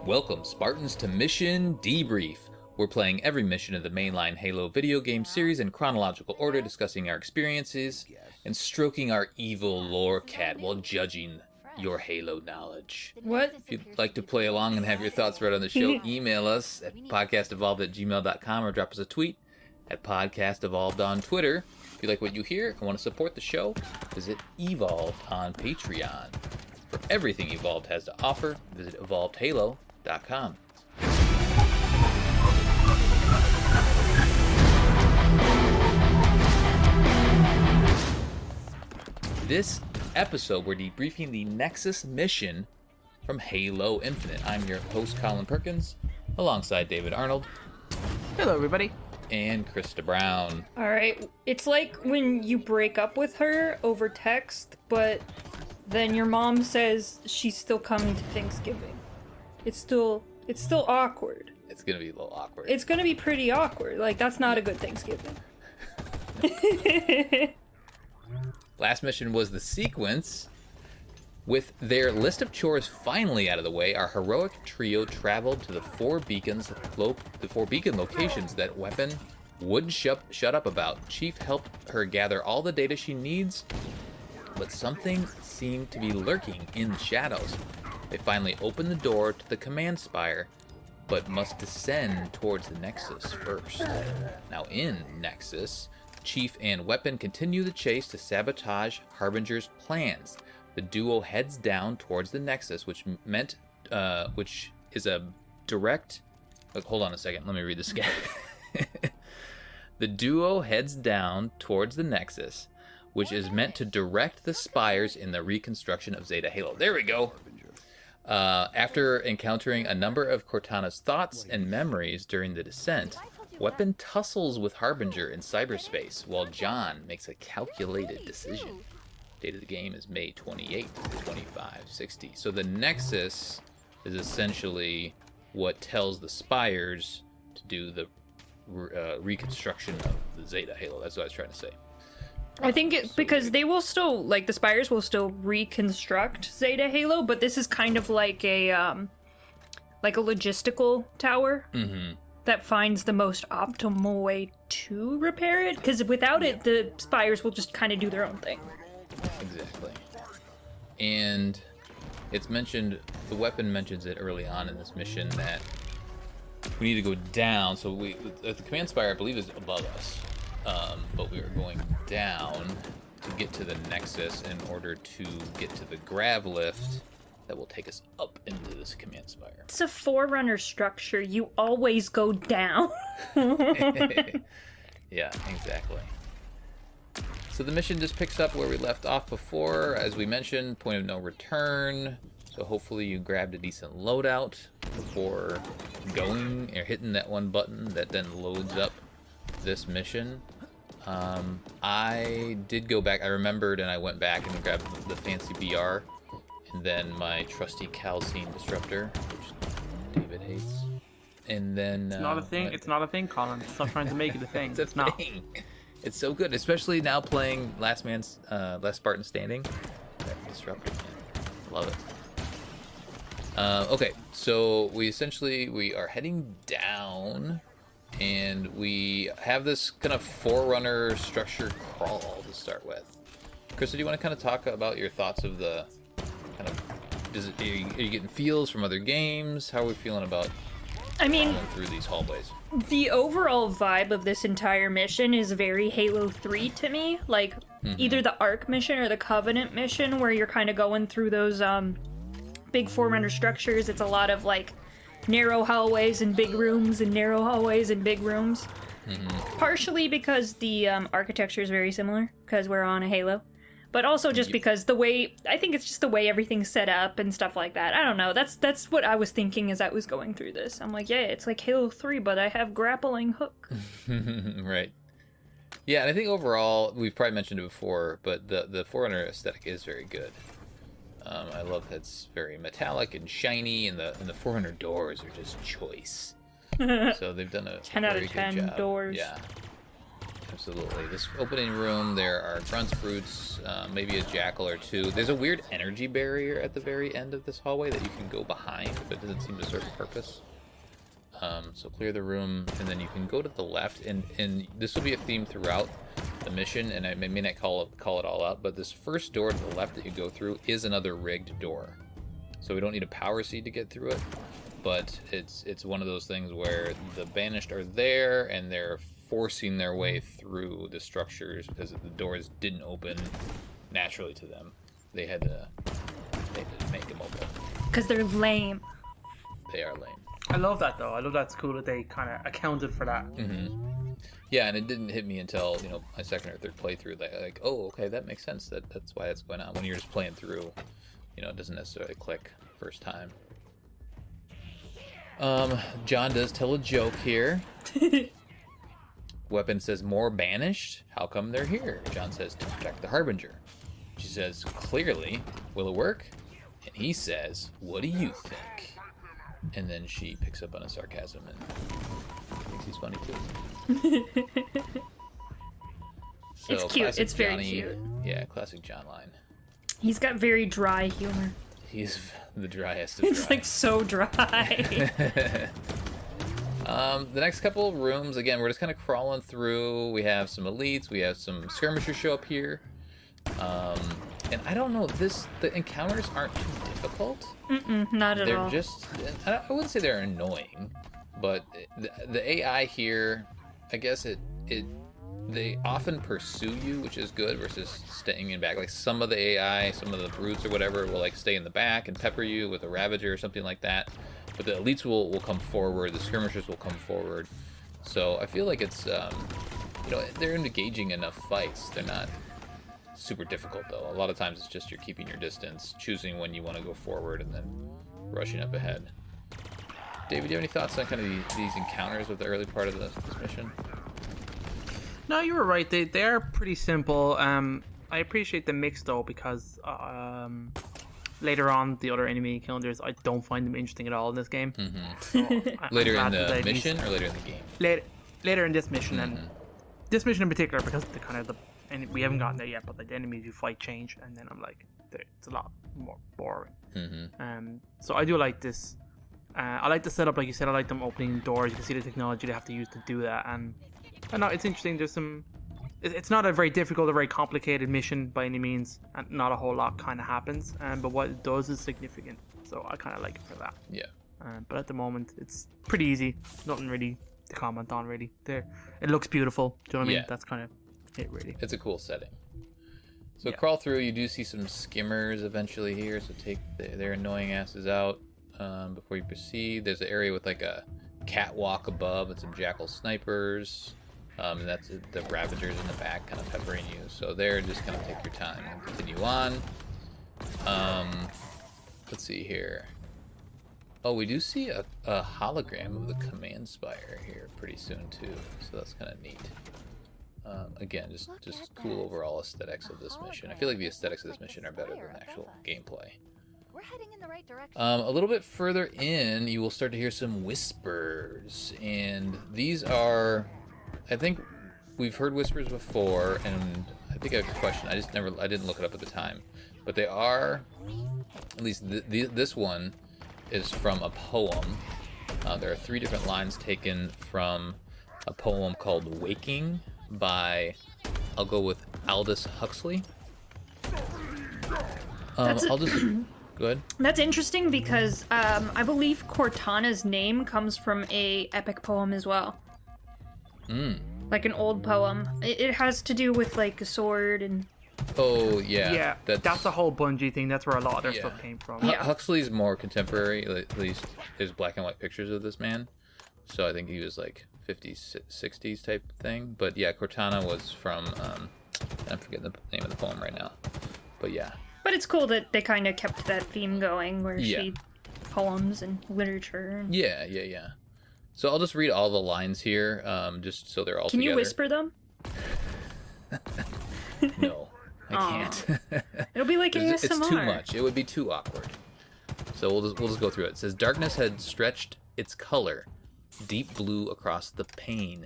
Welcome, Spartans, to Mission Debrief. We're playing every mission of the mainline Halo video game series in chronological order, discussing our experiences and stroking our evil lore cat while judging your Halo knowledge. What? If you'd like to play along and have your thoughts read on the show, email us at podcastevolved@gmail.com or drop us a tweet at podcastevolved on Twitter. If you like what you hear and want to support the show, visit Evolve on Patreon. For everything Evolved has to offer, visit evolvedhalo.com. This episode, we're debriefing the Nexus mission from Halo Infinite. I'm your host, Colin Perkins, alongside David Arnold. Hello, everybody. And Krista Brown. Alright, it's like when you break up with her over text, but then your mom says she's still coming to Thanksgiving. It's still awkward. It's gonna be a little awkward. It's gonna be pretty awkward. Like, that's not a good Thanksgiving. Last mission was the sequence. With their list of chores finally out of the way, our heroic trio traveled to the four beacon locations that Weapon would shut up about. Chief helped her gather all the data she needs, but something seemed to be lurking in the shadows. They finally opened the door to the command spire, but must descend towards the Nexus first. Now in Nexus, Chief and Weapon continue the chase to sabotage Harbinger's plans. The duo heads down towards the Nexus, which is a direct... hold on a second, let me read this again. The duo heads down towards the Nexus, which is meant to direct the spires in the reconstruction of Zeta Halo. There we go! After encountering a number of Cortana's thoughts and memories during the descent, Weapon tussles with Harbinger in cyberspace, while John makes a calculated decision. Date of the game is May 28th, 2560. So the Nexus is essentially what tells the spires to do the reconstruction of the Zeta Halo. That's what I was trying to say. I think because they will still, like, the spires will still reconstruct Zeta Halo, but this is kind of like a logistical tower that finds the most optimal way to repair it, because without it, the spires will just kind of do their own thing. Exactly. And it's mentioned, the Weapon mentions it early on in this mission that we need to go down. So the command spire, I believe, is above us. But we are going down to get to the Nexus in order to get to the grav lift that will take us up into this command spire. It's a Forerunner structure. You always go down. Yeah, exactly. So the mission just picks up where we left off before. As we mentioned, point of no return. So hopefully you grabbed a decent loadout before going or hitting that one button that then loads up this mission. I did go back. I remembered and I went back and grabbed the fancy BR and then my trusty calcine disruptor, which David hates. And then it's not a thing. It's not a thing, Colin. Stop trying to make it a thing. It's a thing. It's so good, especially now playing Last Spartan Standing. That disruptor, man. Love it. Okay, so we are heading down, and we have this kind of Forerunner structure crawl to start with. Krista, do you want to kind of talk about your thoughts of the kind of? Are you getting feels from other games? How are we feeling about? I mean, through these hallways. The overall vibe of this entire mission is very Halo 3 to me. Like, either the Arc mission or the Covenant mission, where you're kind of going through those big Forerunner structures. It's a lot of, like, narrow hallways and big rooms and narrow hallways and big rooms. Partially because the architecture is very similar, because we're on a Halo. But also just because I think it's just the way everything's set up and stuff like that. I don't know. That's what I was thinking as I was going through this. I'm like, yeah, it's like Halo 3, but I have grappling hook. Right. Yeah, and I think overall, we've probably mentioned it before, but the Forerunner aesthetic is very good. I love that it's very metallic and shiny, and the Forerunner doors are just choice. So they've done a 10 out very of 10 good job. doors. Yeah. Absolutely. This opening room, there are grunts, brutes, maybe a jackal or two. There's a weird energy barrier at the very end of this hallway that you can go behind, but it doesn't seem to serve a purpose. So clear the room, and then you can go to the left, and this will be a theme throughout the mission, and I may not call it all out, but this first door to the left that you go through is another rigged door. So we don't need a power seed to get through it, but it's one of those things where the banished are there, and they're forcing their way through the structures because the doors didn't open naturally to them. They had to make them open. Because they're lame. They are lame. I love that though. I love that's cool that they kind of accounted for that. Yeah, and it didn't hit me until my second or third playthrough that like, oh, okay, that makes sense. That's why that's going on. When you're just playing through, it doesn't necessarily click first time. John does tell a joke here. Weapon says, more banished? How come they're here? John says, to protect the Harbinger. She says, clearly. Will it work? And he says, what do you think? And then she picks up on a sarcasm and thinks he's funny too. So, it's cute. It's very Johnny, cute. Yeah, classic John line. He's got very dry humor. He's the driest of It's dry. like so dry. The next couple of rooms, again, we're just kind of crawling through. We have some elites, we have some skirmishers show up here. And I don't know, the encounters aren't too difficult. Not at all. They're just, I wouldn't say they're annoying, but the AI here, I guess they often pursue you, which is good, versus staying in back. Like some of the AI, some of the brutes or whatever will like stay in the back and pepper you with a Ravager or something like that. But the elites will come forward, the skirmishers will come forward. So I feel like it's, they're engaging enough fights. They're not super difficult though. A lot of times it's just you're keeping your distance, choosing when you want to go forward, and then rushing up ahead. David, do you have any thoughts on kind of these encounters with the early part of this mission? No, you were right. They are pretty simple. I appreciate the mix though, because later on the other enemy encounters, I don't find them interesting at all in this game. So Later in the mission or later in the game? Later in this mission, and this mission in particular, because and we haven't gotten there yet, but the enemies you fight change, and then I'm like, it's a lot more boring. So I do like this. I like the setup, like you said. I like them opening doors. You can see the technology they have to use to do that, and I know it's interesting. There's some. It's not a very difficult or very complicated mission by any means, and not a whole lot kind of happens. But what it does is significant, so I kind of like it for that. Yeah. But at the moment, it's pretty easy. Nothing really to comment on, really. It looks beautiful. Do you know what I mean? Yeah. That's kind of it, really. It's a cool setting. So Yeah. crawl through. You do see some skimmers eventually here, so take their annoying asses out before you proceed. There's an area with like a catwalk above and some jackal snipers. And that's the Ravagers in the back kind of peppering you. So there, just kind of take your time and continue on. Let's see here. Oh, we do see a hologram of the command spire here pretty soon too. So that's kind of neat. Again, just cool overall aesthetics of this mission. I feel like the aesthetics of this mission are better than actual gameplay. We're heading in the right direction. A little bit further in, you will start to hear some whispers, and these are, I think we've heard whispers before, and I think I have a question. I didn't look it up at the time, but they are, at least this one is from a poem. There are 3 different lines taken from a poem called "Waking" by, I'll go with Aldous Huxley. I'll just go ahead. That's interesting because I believe Cortana's name comes from a epic poem as well. Like an old poem. It has to do with like a sword and. Oh yeah. Yeah, that's the whole Bungie thing. That's where a lot of their stuff came from. Yeah. Huxley's more contemporary. At least there's black and white pictures of this man, so I think he was like 50s, 60s type thing. But yeah, Cortana was from. I'm forgetting the name of the poem right now, but yeah. But it's cool that they kind of kept that theme going, where Yeah. she poems and literature. And... Yeah. So I'll just read all the lines here, just so they're all Can together. you whisper them? No, I can't. It'll be like ASMR. It's too much. It would be too awkward. So we'll just go through it. It says, darkness had stretched its color, deep blue across the pane.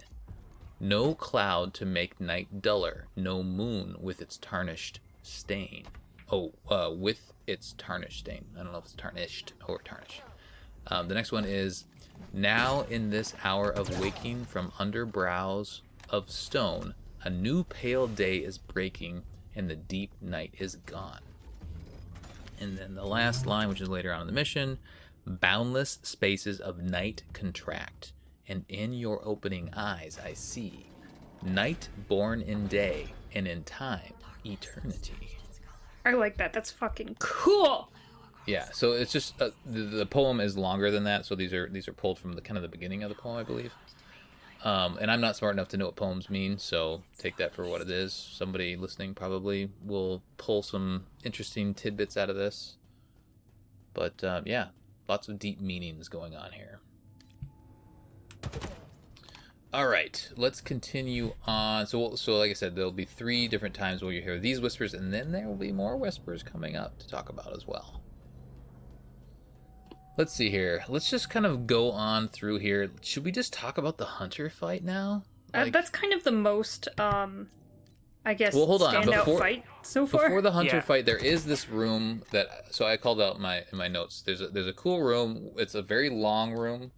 No cloud to make night duller, no moon with its tarnished stain. With its tarnished stain. I don't know if it's tarnished or tarnished. The next one is, now in this hour of waking from under brows of stone, a new pale day is breaking and the deep night is gone. And then the last line, which is later on in the mission, boundless spaces of night contract, and in your opening eyes I see night born in day, and in time eternity. I like that. That's fucking cool. Yeah, so it's just the poem is longer than that, so these are pulled from the kind of the beginning of the poem, I believe. And I'm not smart enough to know what poems mean, so take that for what it is. Somebody listening probably will pull some interesting tidbits out of this. But yeah, lots of deep meanings going on here. All right, let's continue on. So like I said, there'll be 3 different times where you hear these whispers, and then there will be more whispers coming up to talk about as well. Let's see here. Let's just kind of go on through here. Should we just talk about the hunter fight now? That's kind of the most, I guess, well, hold on. standout fight so far. Before the hunter fight, there is this room that. So I called out in my notes. There's a cool room. It's a very long room,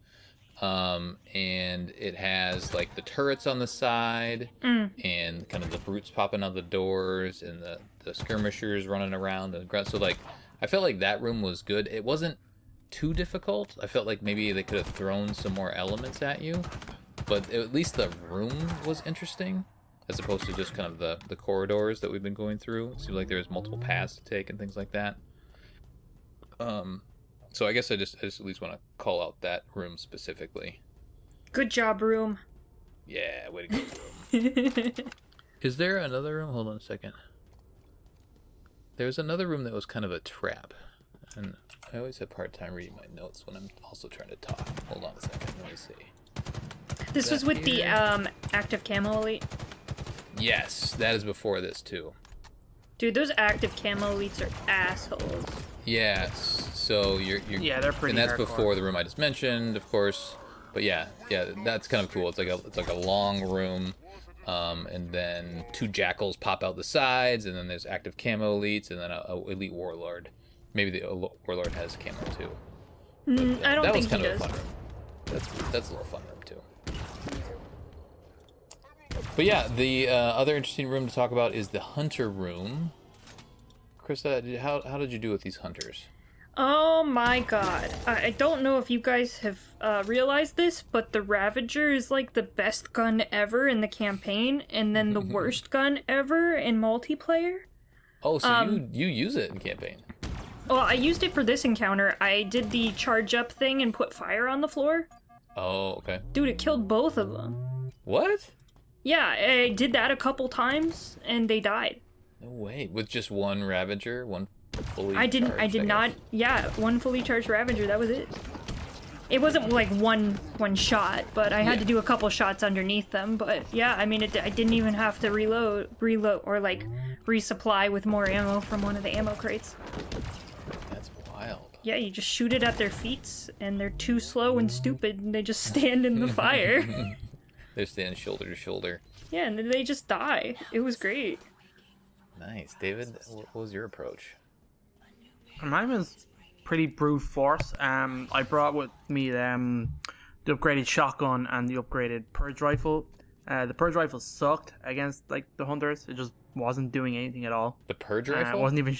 and it has like the turrets on the side, and kind of the brutes popping out the doors, and the skirmishers running around. So like, I felt like that room was good. It wasn't too difficult. I felt like maybe they could have thrown some more elements at you, but at least the room was interesting as opposed to just kind of the corridors that we've been going through. It seemed like there was multiple paths to take and things like that. So I guess I just at least want to call out that room specifically. Good job, room. Yeah, way to go, room. Is there another room? Hold on a second. There's another room that was kind of a trap, and I always have a hard time reading my notes when I'm also trying to talk. Hold on a second. Let me see. This was with the active camo elite. Yes, that is before this too. Dude, those active camo elites are assholes. Yes. So you're Yeah, they're pretty. and that's hardcore. before the room I just mentioned, of course. But yeah, that's kind of cool. It's like a long room, and then 2 jackals pop out the sides, and then there's active camo elites, and then a elite warlord. Maybe the warlord has camo too. But, I don't that think was kind he of does. a fun room. That's a little fun room too. But yeah, the other interesting room to talk about is the hunter room. Krista, how did you do with these hunters? Oh my god. I don't know if you guys have realized this, but the Ravager is like the best gun ever in the campaign, and then the worst gun ever in multiplayer. Oh, so you use it in campaign? Well, I used it for this encounter. I did the charge up thing and put fire on the floor. Oh, okay. Dude, it killed both of them. What? Yeah, I did that a couple times, and they died. No way. With just one Ravager, one fully I did charged, not. guess. Yeah, one fully charged Ravager. That was it. It wasn't like one shot, but I had to do a couple shots underneath them. But yeah, I mean, I didn't even have to reload, or like resupply with more ammo from one of the ammo crates. That's wild. Yeah, you just shoot it at their feet, and they're too slow and stupid, and they just stand in the fire. They're standing shoulder to shoulder. Yeah, and then they just die. It was great. Nice. David, what was your approach? Mine was pretty brute force. I brought with me the upgraded shotgun and the upgraded purge rifle. The purge rifle sucked against like the hunters. It just wasn't doing anything at all. The purge rifle? It wasn't even.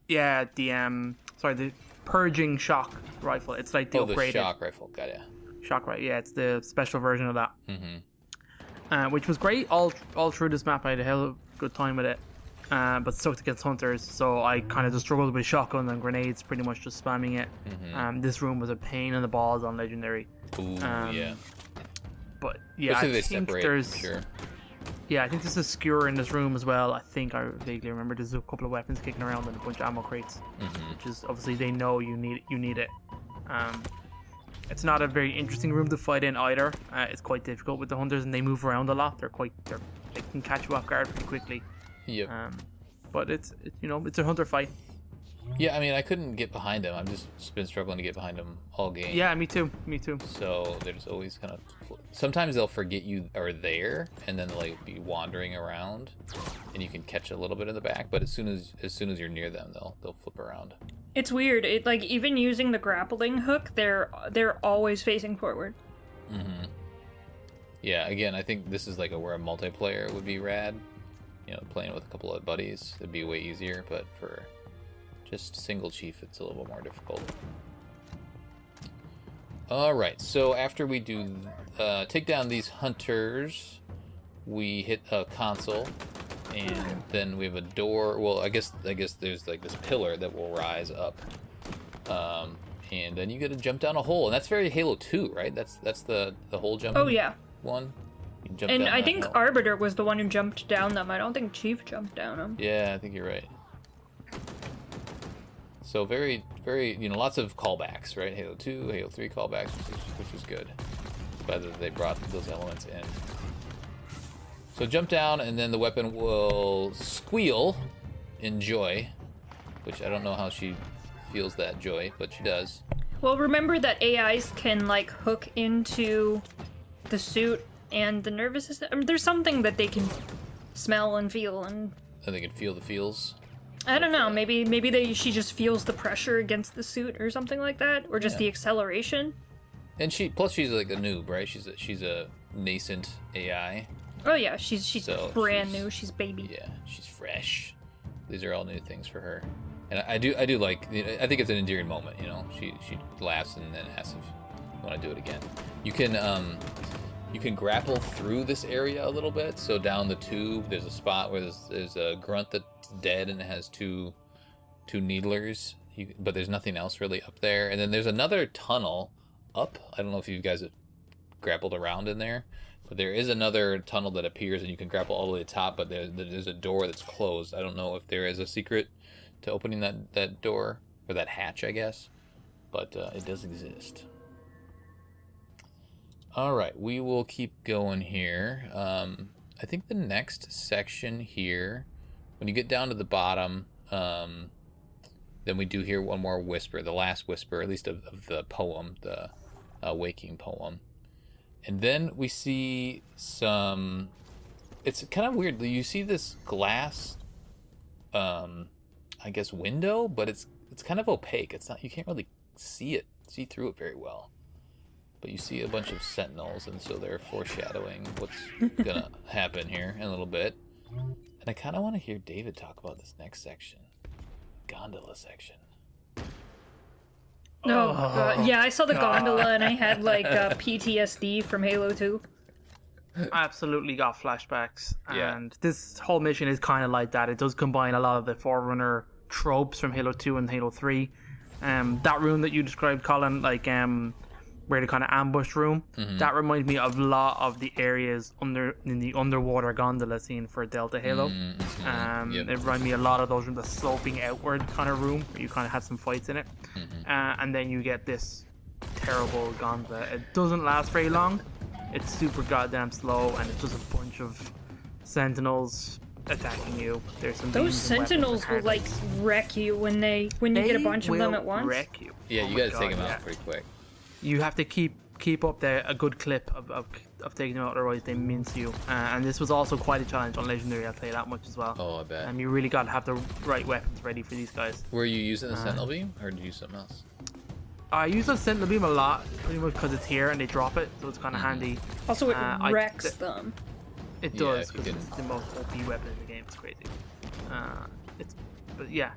The purging shock rifle. It's like the upgraded the shock rifle. Got ya. shock rifle. Yeah, it's the special version of that. Mm-hmm. Which was great all through this map. I had a hell of a good time with it. But sucked against hunters, so I kind of just struggled with shotgun and grenades, pretty much just spamming it. Mm-hmm. This room was a pain in the balls on legendary. Ooh, yeah. But yeah, Especially I they think separate, there's sure. yeah, I think there's a skewer in this room as well. I think I vaguely remember there's a couple of weapons kicking around and a bunch of ammo crates, which is obviously they know you need it. It's not a very interesting room to fight in either. It's quite difficult with the hunters, and they move around a lot. They can catch you off guard pretty quickly. Yep. But it's a hunter fight. Yeah, I mean, I couldn't get behind him. I've just been struggling to get behind him all game. Yeah, me too. Me too. So there's always kind of... Sometimes they'll forget you are there, and then they'll like, be wandering around, and you can catch a little bit in the back. But as soon as you're near them, they'll flip around. It's weird. It like even using the grappling hook, they're always facing forward. Mm-hmm. Yeah. Again, I think this is like where a multiplayer would be rad. You know, playing with a couple of buddies, it'd be way easier. But for just single chief, it's a little more difficult. Alright, so after we do take down these hunters, we hit a console, and then we have a door. Well, I guess there's like this pillar that will rise up, and then you get to jump down a hole, and that's very Halo 2, right? That's the hole jumping. Oh yeah. One. You jump And down I that think hole. Arbiter was the one who jumped down them. I don't think Chief jumped down them. Yeah, I think you're right. So very, very, lots of callbacks, right? Halo 2, Halo 3 callbacks, which is good. Glad that they brought those elements in. So jump down, and then the weapon will squeal in joy, which I don't know how she feels that joy, but she does. Well, remember that AIs can like hook into the suit and the nervous system. I mean, there's something that they can smell and feel, and And they can feel the feels. I don't know. Maybe she just feels the pressure against the suit or something like that, or just the acceleration. And she's like a noob, right? She's a nascent AI. Oh yeah, she's So brand new. She's baby. Yeah, she's fresh. These are all new things for her. And I do like, I think it's an endearing moment, She laughs and then asks if you want to do it again. You can grapple through this area a little bit. So down the tube, there's a spot where there's a grunt that's dead and it has two needlers, but there's nothing else really up there. And then there's another tunnel up. I don't know if you guys have grappled around in there, but there is another tunnel that appears and you can grapple all the way to the top, but there's a door that's closed. I don't know if there is a secret to opening that door, or that hatch, I guess, but it does exist. All right, we will keep going here. I think the next section here, when you get down to the bottom, then we do hear one more whisper, the last whisper, at least of the poem, the waking poem. And then we see some... It's kind of weird. You see this glass, I guess, window, but it's kind of opaque. It's not... You can't really see through it very well. But you see a bunch of sentinels, and so they're foreshadowing what's gonna happen here in a little bit. And I kind of want to hear David talk about this next section, gondola section. Oh, God. Yeah, I saw the gondola and I had like PTSD from Halo 2. Absolutely got flashbacks, Yeah. and this whole mission is kind of like that. It does combine a lot of the Forerunner tropes from Halo 2 and Halo 3. That room that you described, Colin, like where the kind of ambush room, that reminds me of a lot of the areas in the underwater gondola scene for Delta Halo. Yep. It reminded me a lot of those from the sloping outward kind of room where you kind of had some fights in it. And then you get this terrible gondola. It doesn't last very long. It's super goddamn slow, and it's just a bunch of sentinels attacking you. There's some Those beams and weapons sentinels and will like harpoons. wreck you when you get a bunch of them at once. Wreck you. Yeah, Oh you my gotta take God, them yeah. out pretty quick. You have to keep up a good clip of taking them out, otherwise they mince you. And this was also quite a challenge on Legendary, I'll tell you that much as well. Oh, I bet. And you really got to have the right weapons ready for these guys. Were you using the sentinel beam, or did you use something else? I use the Sentinel Beam a lot, pretty much because it's here and they drop it, so it's kind of handy. Also, it I- wrecks them. It Yeah, does, if you because it's can- the most OP weapon in the game. It's crazy. But yeah.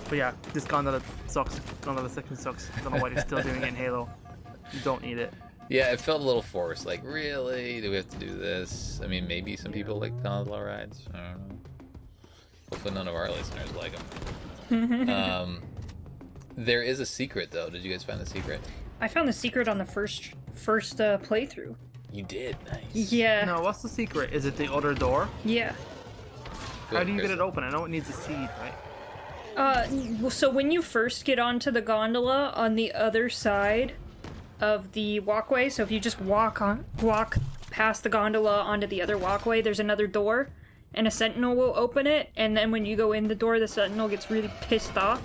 But yeah, this gondola sucks. Gondola section sucks. I don't know why they're still doing it in Halo. You don't need it. Yeah, it felt a little forced. Like, really? Do we have to do this? I mean, maybe some people like gondola rides. I don't know. Hopefully none of our listeners like them. There is a secret, though. Did you guys find the secret? I found the secret on the first playthrough. You did. Nice. Yeah. No, what's the secret? Is it the other door? Yeah. How do you get Chris. it open? I know it needs a seed, right? So when you first get onto the gondola, on the other side of the walkway, so if you just walk past the gondola onto the other walkway, there's another door. and a sentinel will open it, and then when you go in the door, the sentinel gets really pissed off.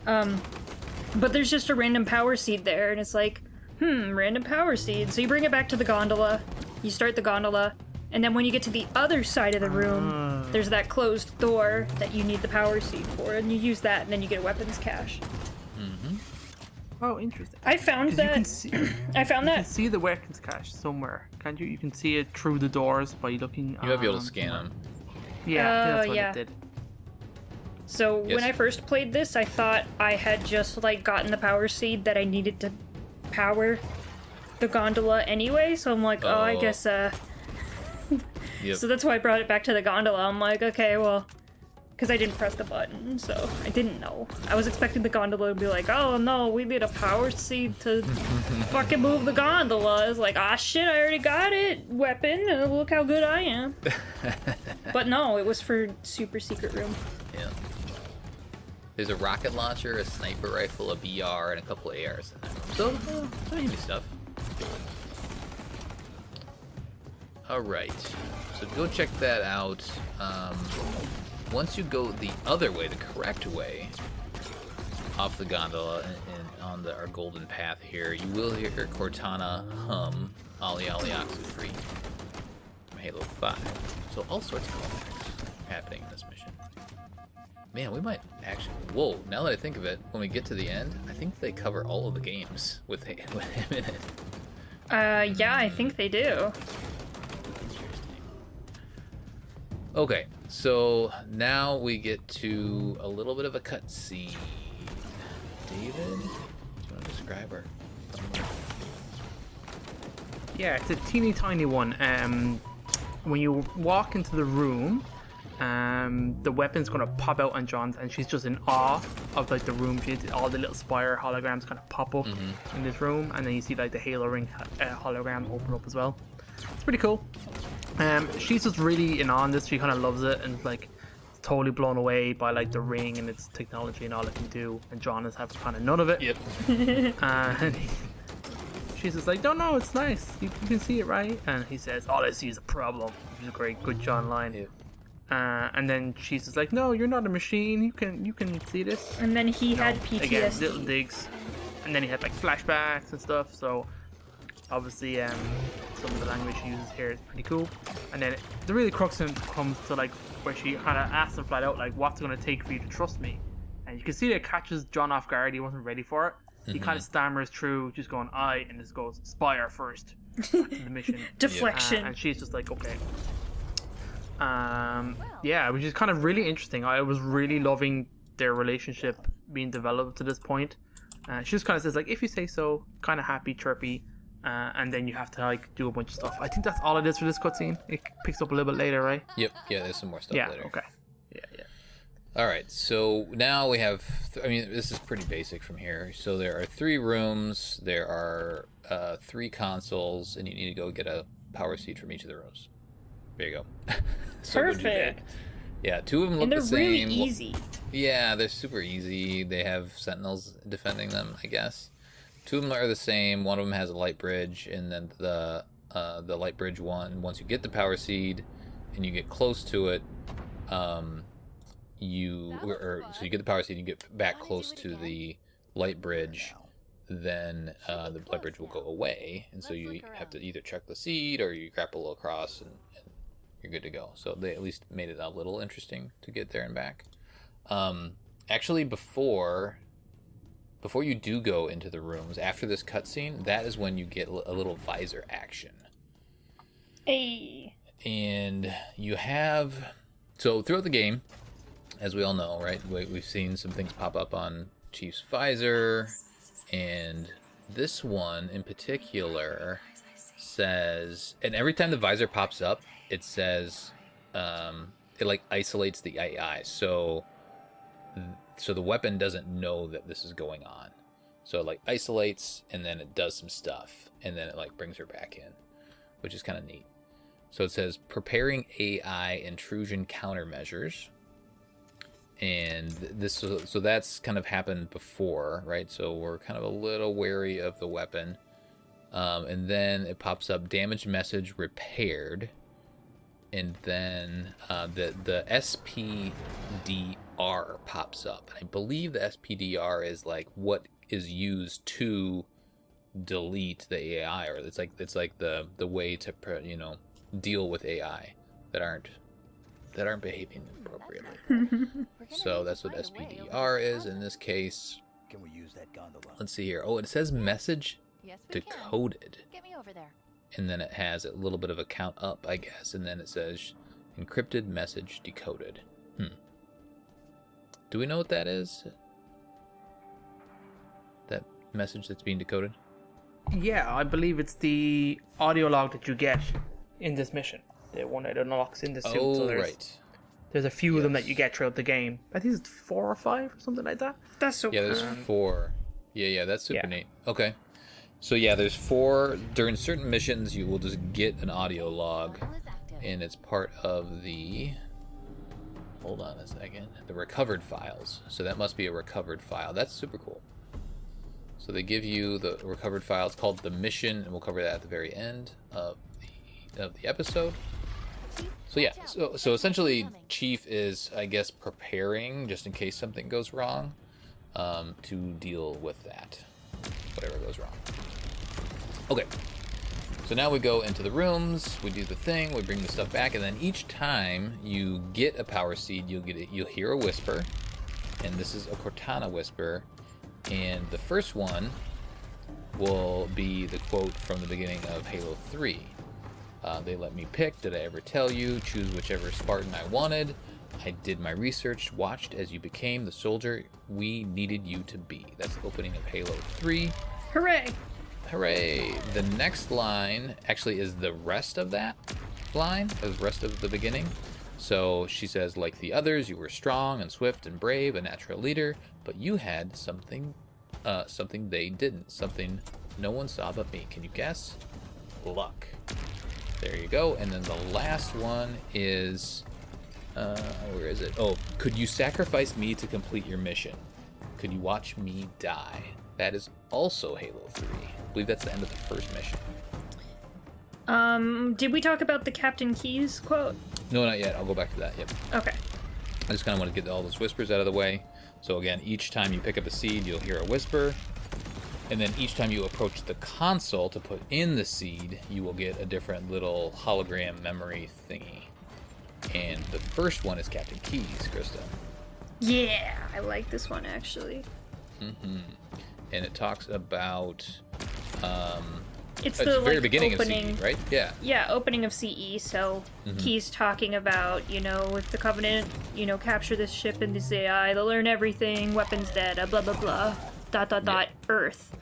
But there's just a random power seed there, and it's like, random power seed. So you bring it back to the gondola, you start the gondola, and then when you get to the other side of the room, there's that closed door that you need the power seed for, and you use that, and then you get a weapons cache. Oh, interesting. I found that. You can see, I found you that. can see the weapons cache somewhere, can't you? You can see it through the doors by looking. You might be able to scan them. Yeah, I think that's what yeah. it did. So Yes. when I first played this, I thought I had just like gotten the power seed that I needed to power the gondola anyway. So I'm like, I Oh. guess. Yep. So that's why I brought it back to the gondola. I'm like, okay, well, because I didn't press the button, so I didn't know. I was expecting the gondola to be like, oh no, we need a power seed to fucking move the gondola. It's like, ah shit, I already got it. Weapon, look how good I am. But no, it was for super secret room. Yeah. There's a rocket launcher, a sniper rifle, a BR, and a couple of ARs in there. So, some handy stuff. Alright. So go check that out. Once you go the other way, the correct way, off the gondola and on our golden path here, you will hear Cortana hum Ollie Ollie Oxenfree from Halo 5. So all sorts of callbacks happening in this mission. Man, we might actually... Whoa, now that I think of it, when we get to the end, I think they cover all of the games with him in it. Yeah, I think they do. Interesting. Okay, so now we get to a little bit of a cutscene. David, do you want to describe her? Yeah, it's a teeny tiny one. When you walk into the room, the weapon's gonna pop out on John, and she's just in awe of like the room. All the little spire holograms kind of pop up in this room, and then you see like the Halo ring hologram open up as well. It's pretty cool. She's just really in on this. She kind of loves it and like totally blown away by like the ring and its technology and all it can do. And John is having kind of none of it. Yep. And she's just like, no, it's nice. You can see it, right? And he says, all I see is a problem. Which is a great, good John line. Yep. And then she's just like, no, you're not a machine. You can see this. And then he had Again, PTSD. little digs. And then he had like flashbacks and stuff. So obviously, some of the language she uses here is pretty cool. And then the really crux of it comes to like where she kind of asks him flat out, like, what's it going to take for you to trust me? And you can see that it catches John off guard. He wasn't ready for it. He kind of stammers through, just going, and this goes, spire first. Back to the mission. Deflection. And she's just like, okay. Yeah, which is kind of really interesting. I was really loving their relationship being developed to this point. She just kind of says like, if you say so, kind of happy, chirpy, and then you have to like do a bunch of stuff. I think that's all it is for this cutscene. It picks up a little bit later, right? Yep. Yeah, there's some more stuff Yeah. later. Okay. Yeah. All right, so now we have, I mean, this is pretty basic from here. So there are 3 rooms, there are 3 consoles, and you need to go get a power seed from each of the rooms. There you go. So go do that. Perfect. Yeah, 2 of them look And they're the same. really easy. Yeah, they're super easy. They have sentinels defending them, I guess. 2 of them are the same. One of them has a light bridge, and then the light bridge one, once you get the power seed and you get close to it, so you get the power seed and you get back close to the light bridge, then the light bridge will go away, and so you have to either check the seed or you grapple across and you're good to go. So they at least made it a little interesting to get there and back. Actually, before you do go into the rooms, after this cutscene, that is when you get a little visor action. Hey. And you have... So throughout the game, as we all know, right, we've seen some things pop up on Chief's visor, and this one in particular says... And every time the visor pops up, it says... it, like, isolates the AI, so the weapon doesn't know that this is going on. So it like isolates, and then it does some stuff, and then it like brings her back in, which is kind of neat. So it says preparing AI intrusion countermeasures, and this so that's kind of happened before, right? So we're kind of a little wary of the weapon, and then it pops up damage message repaired. and then the SPDR pops up. I believe the SPDR is like what is used to delete the AI, or it's like the way to deal with AI that aren't behaving appropriately. So that's what SPDR is in this case. Can we use that gondola? Let's see here. Oh, it says message Yes, we can. decoded. Get me over there. And then it has a little bit of a count up, I guess. And then it says encrypted message decoded. Do we know what that is? That message that's being decoded? Yeah, I believe it's the audio log that you get in this mission. The one that unlocks in the suit. Oh, so right. There's a few of them that Yes. you get throughout the game. I think it's 4 or 5 or something like that. That's so Yeah, there's cool. 4. Yeah, that's super Yeah. neat. Okay. So yeah, there's 4. During certain missions, you will just get an audio log, Portal is active. and it's part of the... Hold on a second. The recovered files. So that must be a recovered file. That's super cool. So they give you the recovered file. It's called the mission, and we'll cover that at the very end of the episode. So yeah, so essentially, Chief is, I guess, preparing just in case something goes wrong, to deal with that, whatever goes wrong. Okay, so now we go into the rooms, we do the thing, we bring the stuff back, and then each time you get a power seed, you'll hear a whisper, and this is a Cortana whisper, and the first one will be the quote from the beginning of Halo 3. They let me pick. Did I ever tell you? Choose whichever Spartan I wanted. I did my research, watched as you became the soldier we needed you to be. That's the opening of Halo 3. Hooray! Hooray! The next line actually is the rest of that line, the rest of the beginning. So she says, like the others, you were strong and swift and brave, a natural leader, but you had something they didn't, something no one saw but me. Can you guess? Luck. There you go. And then the last one is, where is it? Oh, could you sacrifice me to complete your mission? Could you watch me die? That is also Halo 3. I believe that's the end of the first mission. Did we talk about the Captain Keys quote? No, not yet. I'll go back to that. Yep. Okay. I just kind of want to get all those whispers out of the way. So again, each time you pick up a seed, you'll hear a whisper. And then each time you approach the console to put in the seed, you will get a different little hologram memory thingy. And the first one is Captain Keys, Krista. Yeah, I like this one actually. And it talks about It's it's the the very like, beginning opening, of CE, right? Yeah. Yeah, opening of CE. So Keys talking about, if the Covenant, capture this ship and this AI, they'll learn everything, weapons data, blah blah blah, dot Earth.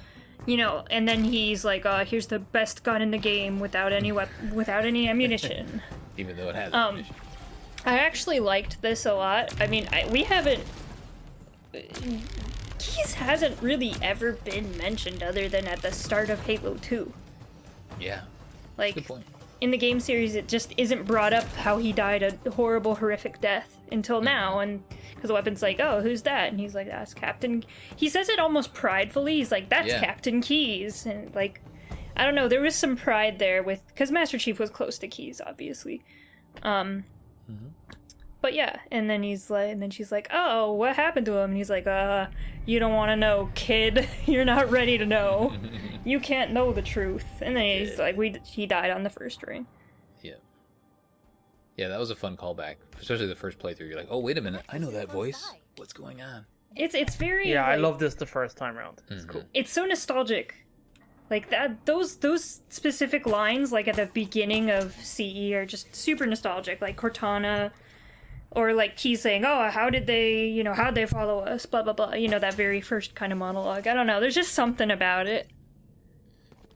And then he's like, here's the best gun in the game without any ammunition. Even though it has ammunition. I actually liked this a lot. I mean, we haven't. Keys hasn't really ever been mentioned other than at the start of Halo 2. Yeah. Like, Good point. in the game series, it just isn't brought up how he died a horrible, horrific death until now. And because the weapon's like, oh, who's that? And he's like, that's Captain. He says it almost pridefully. He's like, that's Yeah. Captain Keys. And like, I don't know. There was some pride there because Master Chief was close to Keys, obviously. But yeah, and then she's like, oh, what happened to him? And he's like, you don't want to know, kid. You're not ready to know. You can't know the truth. And then he's like, he died on the first ring. Yeah. Yeah, that was a fun callback. Especially the first playthrough. You're like, oh, wait a minute. I know that voice. What's going on? It's very Yeah, I like, love this the first time around. It's cool. It's so nostalgic. Like that those specific lines like at the beginning of CE are just super nostalgic, like Cortana or like Keys saying, "Oh, how'd they follow us?" blah blah blah. That very first kind of monologue. I don't know, there's just something about it.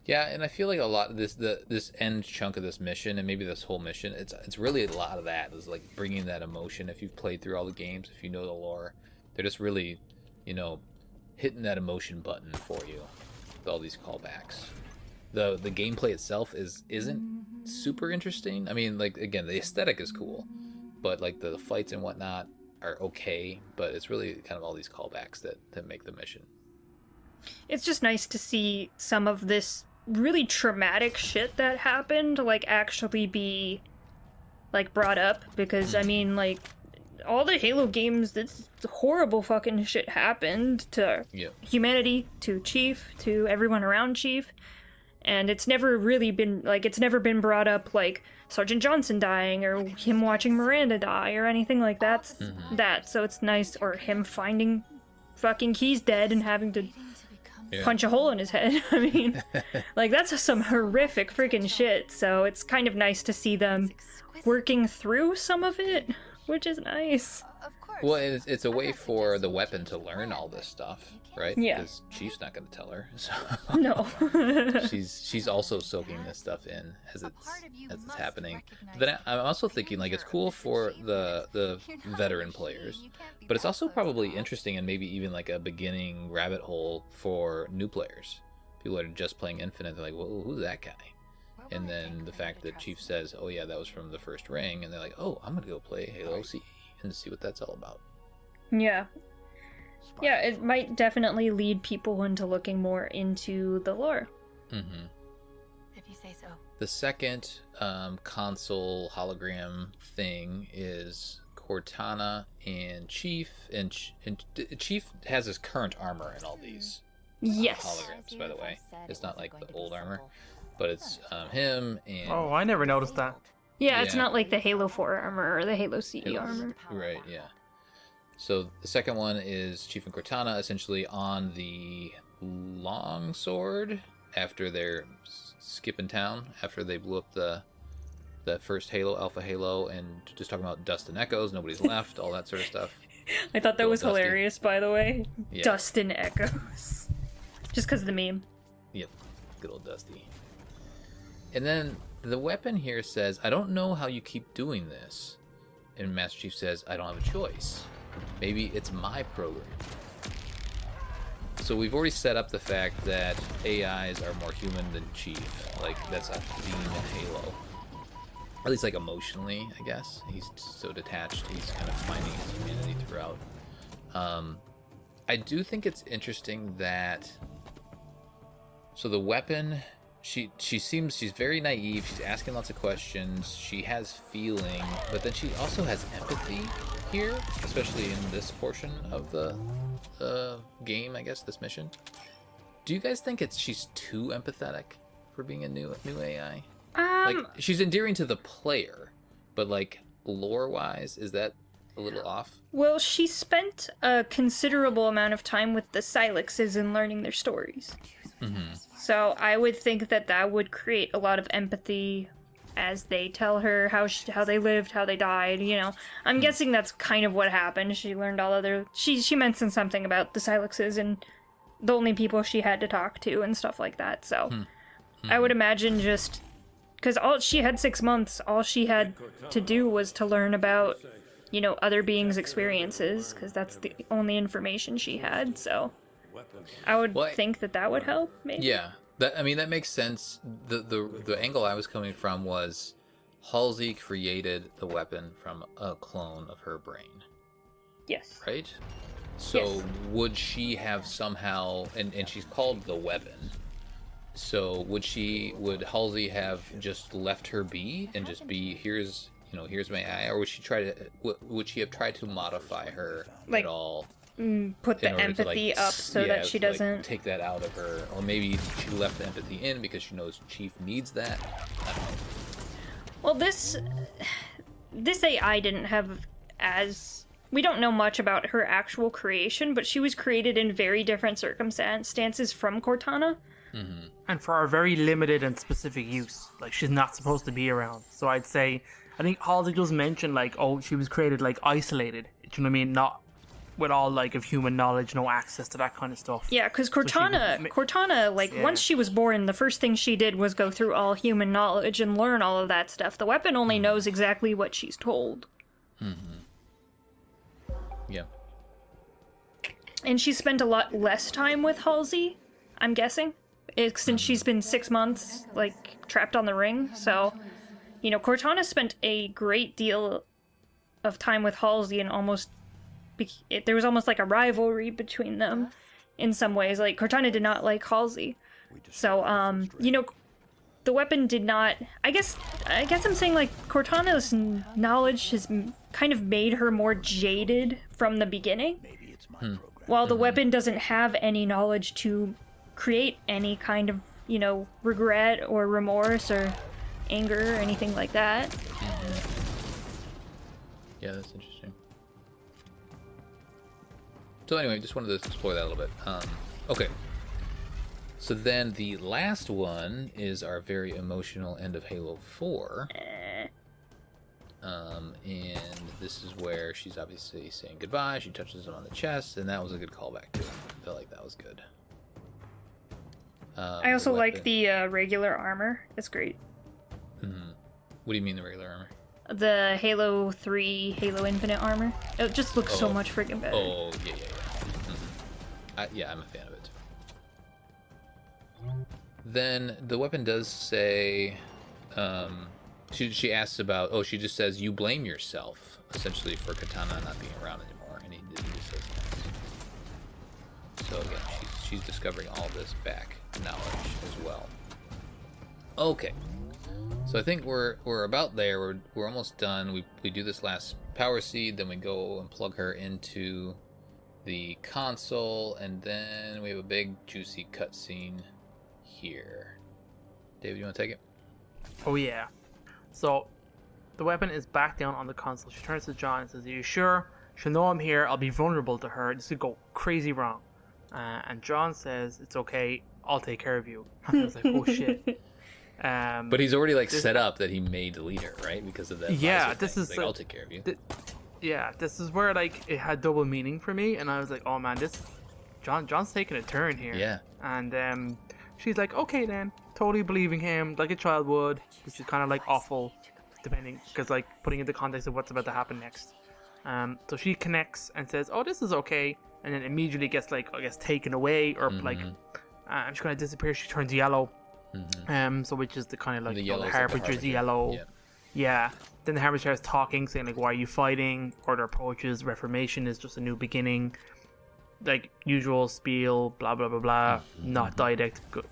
Yeah, and I feel like a lot of this end chunk of this mission, and maybe this whole mission, it's really a lot of that. Is like bringing that emotion. If you've played through all the games, if you know the lore, they're just really, hitting that emotion button for you with all these callbacks. The gameplay itself isn't super interesting. I mean, like again, the aesthetic is cool, but like the fights and whatnot are okay. But it's really kind of all these callbacks that make the mission. It's just nice to see some of this really traumatic shit that happened like actually be like brought up, because I mean, like, all the Halo games, this horrible fucking shit happened to humanity, to Chief, to everyone around Chief, and it's never really been, like, it's never been brought up, like, Sergeant Johnson dying, or him watching Miranda die, or anything like that. So it's nice, or him finding fucking Keyes dead and having to punch a hole in his head. I mean, like, that's some horrific freaking shit, so it's kind of nice to see them working through some of it, which is nice. Of course. Well, it's a way for the weapon to learn all this stuff, right? Yeah. Because Chief's not going to tell her. So No. she's also soaking this stuff in as it's happening. But then I'm also thinking, like, it's cool for the veteran players, but it's also probably interesting and maybe even like a beginning rabbit hole for new players. People that are just playing Infinite, they're like, whoa, who's that guy? And then the fact that Chief says, oh yeah, that was from the first ring, and they're like, oh, I'm gonna go play Halo CE and see what that's all about. Yeah. Yeah, it might definitely lead people into looking more into the lore. Mm-hmm. If you say so. The second console hologram thing is Cortana and Chief, and Chief has his current armor in all these Yes. holograms, by the way. It's not like the old armor, but it's him and... Oh, I never noticed that. Yeah, it's Yeah. not like the Halo 4 armor or the Halo CE Halo- armor. Right, yeah. So the second one is Chief and Cortana essentially on the long sword after they're skipping town, after they blew up the first Halo, Alpha Halo, and just talking about dust and echoes, nobody's left, all that sort of stuff. I thought that Little was Dusty. hilarious, by the way. Yeah. Dust and echoes. Just because of the meme. Yep, good old Dusty. And then the weapon here says, I don't know how you keep doing this. And Master Chief says, I don't have a choice. Maybe it's my program. So we've already set up the fact that AIs are more human than Chief. Like, that's a theme in Halo. At least, like, emotionally, I guess. He's so detached. He's kind of finding his humanity throughout. I do think it's interesting that... So the weapon... She seems, she's very naive, she's asking lots of questions, she has feeling, but then she also has empathy here, especially in this portion of the game, I guess, this mission. Do you guys think she's too empathetic for being a new AI? Like, she's endearing to the player, but like, lore-wise, is that a little off? Well, she spent a considerable amount of time with the Silexes and learning their stories. Mm-hmm. So I would think that would create a lot of empathy as they tell her how they lived, how they died, you know. I'm guessing that's kind of what happened. She learned all of their... She mentioned something about the Silexes and the only people she had to talk to and stuff like that, so... I would imagine just... Because she had 6 months, all she had to do was to learn about, you know, other beings' experiences, because that's the only information she had, so... I would think that would help, maybe. Yeah, that makes sense. The angle I was coming from was Halsey created the weapon from a clone of her brain. Yes. Right? So Yes. would she have somehow, and she's called the weapon, so would Halsey have just left her be and just be, here's my eye, or would she have tried to modify her Like, at all? Put the in order to, empathy like, up so that she to, like, doesn't... take that out of her, or maybe she left the empathy in because she knows Chief needs that. I don't know. Well, this AI didn't have as... We don't know much about her actual creation, but she was created in very different circumstances from Cortana. Mm-hmm. And for a very limited and specific use. Like, she's not supposed to be around. So I'd say, I think Halsey does mention, like, oh, she was created, like, isolated. Do you know what I mean? Not with all, like, of human knowledge, no access to that kind of stuff. Yeah, because Cortana, like, Yeah. once she was born, the first thing she did was go through all human knowledge and learn all of that stuff. The weapon only knows exactly what she's told. Yeah. And she spent a lot less time with Halsey, I'm guessing, since she's been 6 months, like, trapped on the ring. So, you know, Cortana spent a great deal of time with Halsey and there was almost like a rivalry between them in some ways. Like, Cortana did not like Halsey. So, you know, the weapon did not. I guess I'm saying like Cortana's knowledge has kind of made her more jaded from the beginning. While the weapon doesn't have any knowledge to create any kind of, regret or remorse or anger or anything like that. Yeah, that's interesting. So anyway, just wanted to explore that a little bit. Okay. So then the last one is our very emotional end of Halo 4. And this is where she's obviously saying goodbye. She touches him on the chest, and that was a good callback too. I felt like that was good. I also like the regular armor. It's great. What do you mean the regular armor? The Halo 3, Halo Infinite armor. It just looks so much freaking better. Oh, yeah. Yeah, I'm a fan of it too. Then the weapon does say, she asks about, she just says, you blame yourself, essentially, for Katana not being around anymore. And he just says yes. So again, she's discovering all this back knowledge as well. Okay. So I think we're about there. We're almost done. We do this last power seed, then we go and plug her into the console, and then we have a big juicy cutscene here. David, you want to take it? Oh yeah. So the weapon is back down on the console. She turns to John and says, "Are you sure? She'll know I'm here. I'll be vulnerable to her. This could go crazy wrong." And John says, "It's okay. I'll take care of you." I was like, "Oh shit." But he's already set up that he may delete her, right? Because of that. Yeah, this is I'll take care of you. This is where it had double meaning for me, and I was like, "Oh man, John's taking a turn here." Yeah. And she's like, "Okay then," totally believing him like a child would, which is kind of awful, depending, because putting into context of what's about to happen next. So she connects and says, "Oh, this is okay," and then immediately gets taken away, or I'm just gonna disappear. She turns yellow. So which is the kind of the Harbinger's yellow. Yeah. Then the Harbinger is talking, saying why are you fighting? Order approaches. Reformation is just a new beginning. Usual spiel, blah blah blah blah. Not direct, good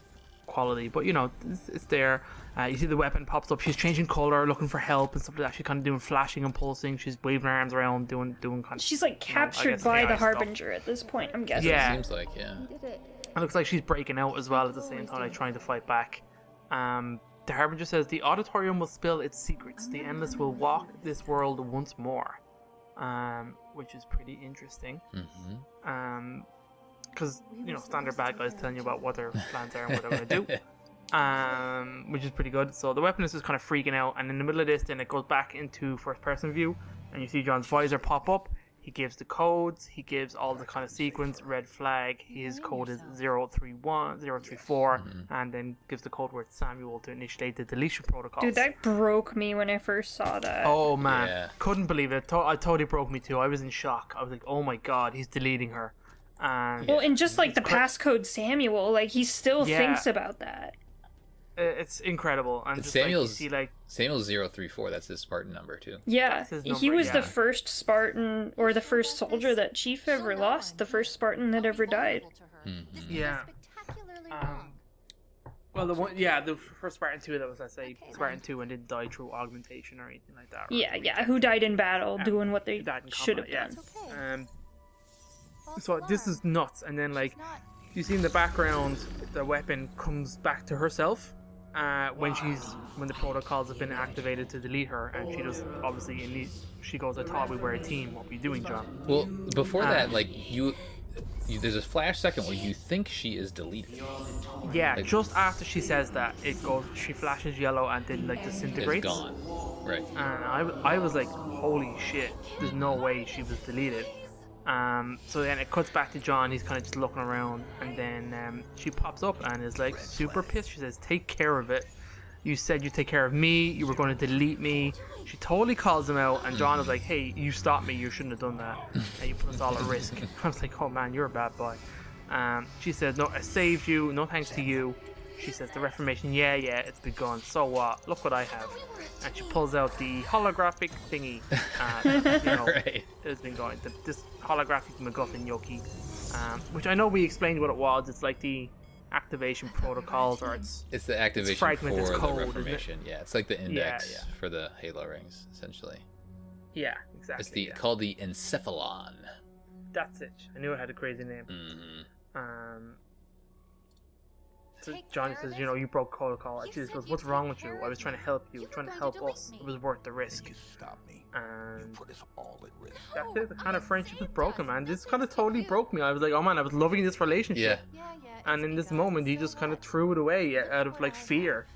quality, but it's there. You see the weapon pops up. She's changing color, looking for help and stuff like that. She's kind of doing flashing and pulsing. She's waving her arms around, doing kind of. She's captured by the Harbinger at this point. I'm guessing. Yeah. Seems like, yeah. It looks like she's breaking out as well at the same time, trying to fight back. The Harbinger says, "The auditorium will spill its secrets. The Endless will walk this world once more," which is pretty interesting. Because standard bad guys telling you about what their plans are and what they're going to do, which is pretty good. So the weapon is just kind of freaking out, and in the middle of this, then it goes back into first-person view, and you see John's visor pop up. He gives the codes, he gives all the kind of sequence, red flag, his code is 034, and then gives the code word Samuel to initiate the deletion protocol. Dude, that broke me when I first saw that. Oh man, Yeah. Couldn't believe it. It totally broke me too. I was in shock. I was like, oh my god, he's deleting her. And Well, and just the passcode Samuel, he still thinks about that. it's incredible. And just Samuel's you see Samuel's 034. That's his Spartan number too. Yeah, That's his he number, was the yeah. first Spartan, or the first soldier that Chief ever lost, the first Spartan that ever died. Yeah. Well, the first Spartan 2 that was, Spartan 2 and didn't die through augmentation or anything like that. Right? Yeah, who died in battle doing what they Died in should have combat, done. So this is nuts, and then you see in the background, the weapon comes back to herself. When the protocols have been activated to delete her, and she just obviously she goes, "I thought we were a team. What were you doing, John?" Well, before that, you there's a flash second where you think she is deleted. Yeah, just after she says that, she flashes yellow and then disintegrates. It's gone. Right. And I was like, holy shit, there's no way she was deleted. So then it cuts back to John. He's kind of just looking around, and then she pops up and is super pissed. She says, "Take care of it. You said you'd take care of me. You were going to delete me." She totally calls him out, and John is like, "Hey, you stopped me. You shouldn't have done that. You put us all at risk." I was like, "Oh man, you're a bad boy." She says, "No, I saved you. No thanks to you." She says, "The Reformation, yeah, it's begun. So what? Look what I have." And she pulls out the holographic thingy. Right. It's been going. This holographic MacGuffin Yoki, which I know we explained what it was. It's activation protocols, or It's the activation fragmented for code, the isn't it? Reformation. Yeah, it's like the index yeah. for the Halo rings, essentially. Yeah, exactly. It's the yeah. called the Encephalon. That's it. I knew it had a crazy name. So Johnny says, you know, you broke protocol. And she just goes, what's wrong with you? I was trying to help you, trying to help us. It was worth the risk. And that's it. The kind of friendship is broken, man. This kind of totally broke me. I was like, oh man, I was loving this relationship. Yeah. And in this moment, he just kind of threw it away out of like fear.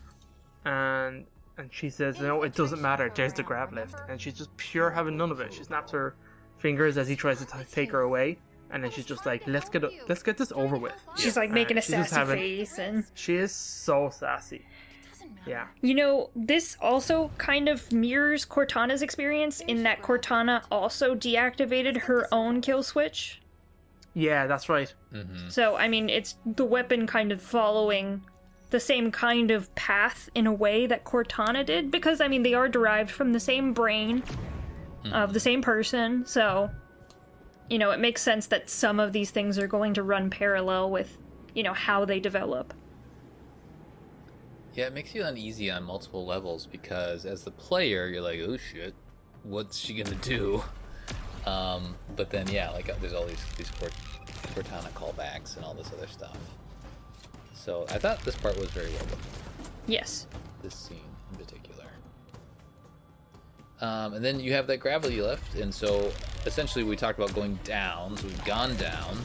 And she says, no, it doesn't matter. There's the grab lift. And she's just pure having none of it. She snaps her fingers as he tries to take her away. And then she's just like, let's get this over with. She's like making a she's just sassy face, and she is so sassy. Yeah. you know, this also kind of mirrors Cortana's experience in that Cortana also deactivated her own kill switch. Yeah, that's right. So, I mean, it's the weapon kind of following the same kind of path in a way that Cortana did, because, I mean, they are derived from the same brain of the same person, so, you know, it makes sense that some of these things are going to run parallel with, you know, how they develop. Yeah, it makes you uneasy on multiple levels because as the player, you're like, oh shit, what's she gonna do? But then, yeah, like there's all these Cortana callbacks and all this other stuff. So I thought this part was very well done. Yes. This scene in particular. And then you have that gravity lift, and so essentially we talked about going down, so we've gone down,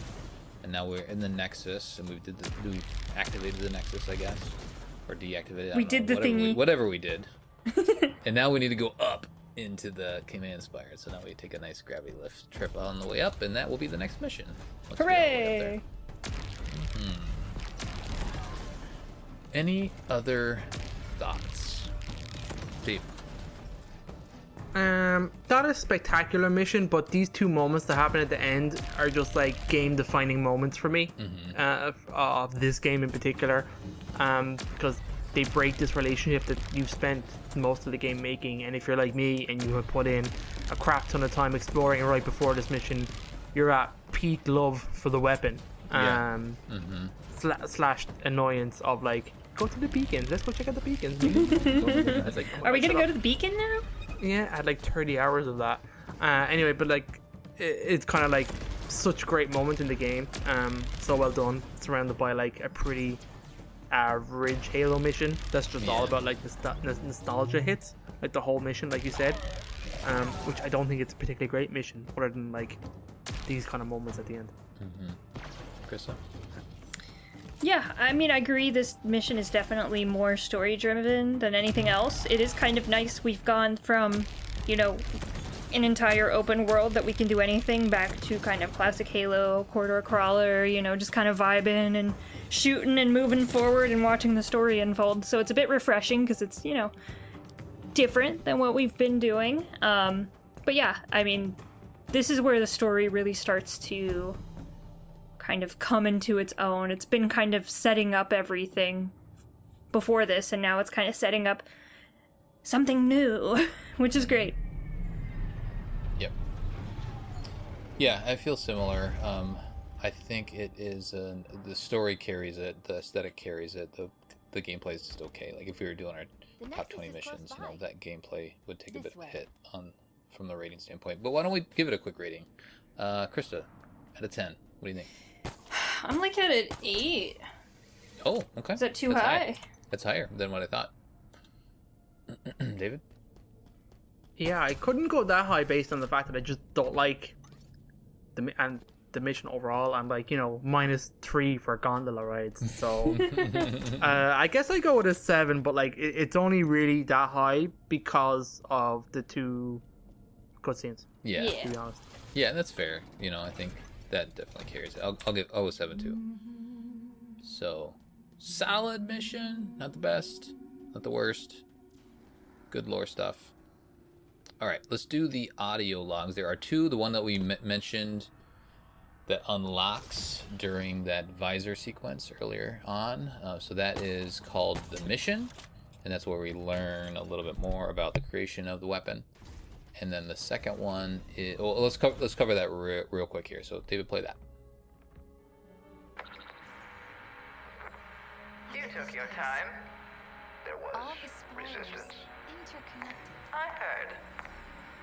and now we're in the Nexus, and we've activated the Nexus, I guess, or deactivated. We did the thingy. Whatever we did, and now we need to go up into the Command Spire. So now we take a nice gravity lift trip on the way up, and that will be the next mission. Let's go all the way up there. Hooray! Any other thoughts, Steve? Not a spectacular mission, but these two moments that happen at the end are just like game-defining moments for me, of this game in particular, because they break this relationship that you've spent most of the game making. And if you're like me and you have put in a crap ton of time exploring right before this mission, you're at peak love for the weapon, slash annoyance of like, go to the beacons, let's go check out the beacons. I was like, oh my Are we God, gonna shut go up. to the beacon now? Yeah, I had like 30 hours of that. Anyway, but like, it's kind of like such a great moment in the game. So well done. Surrounded by like a pretty average Halo mission. That's just all about like nostalgia hits, like the whole mission, like you said. Which I don't think it's a particularly great mission, other than like these kind of moments at the end. Krista? Yeah, I mean, I agree. This mission is definitely more story-driven than anything else. It is kind of nice. We've gone from, you know, an entire open world that we can do anything back to kind of classic Halo, corridor crawler, you know, just kind of vibing and shooting and moving forward and watching the story unfold. So it's a bit refreshing because it's, you know, different than what we've been doing. But yeah, I mean, this is where the story really starts to kind of come into its own. It's been kind of setting up everything before this, and now it's kind of setting up something new, which is great. Yep. Yeah, I feel similar. I think it is the story carries it, the aesthetic carries it, the gameplay is just okay. Like if we were doing our top 20 missions, you know, that gameplay would take a bit of a hit from the rating standpoint. But why don't we give it a quick rating? Krista, out of 10, what do you think? I'm like at an 8. Oh, okay. Is that too That's high? That's higher than what I thought. David? Yeah, I couldn't go that high based on the fact that I just don't like the mission overall. I'm like, you know, -3 for gondola rides. So I guess I go with a 7, but like it's only really that high because of the two cutscenes. Yeah. To be honest. Yeah, that's fair. You know, I think that definitely carries it. I'll go 7 too. So, solid mission. Not the best, not the worst. Good lore stuff. All right, let's do the audio logs. There are 2. The one that we mentioned that unlocks during that visor sequence earlier on. So that is called The Mission, and that's where we learn a little bit more about the creation of the weapon. And then the second one is... Well, let's cover that real quick here. So, David, play that. took your time. There was All the spires resistance. interconnected. I heard.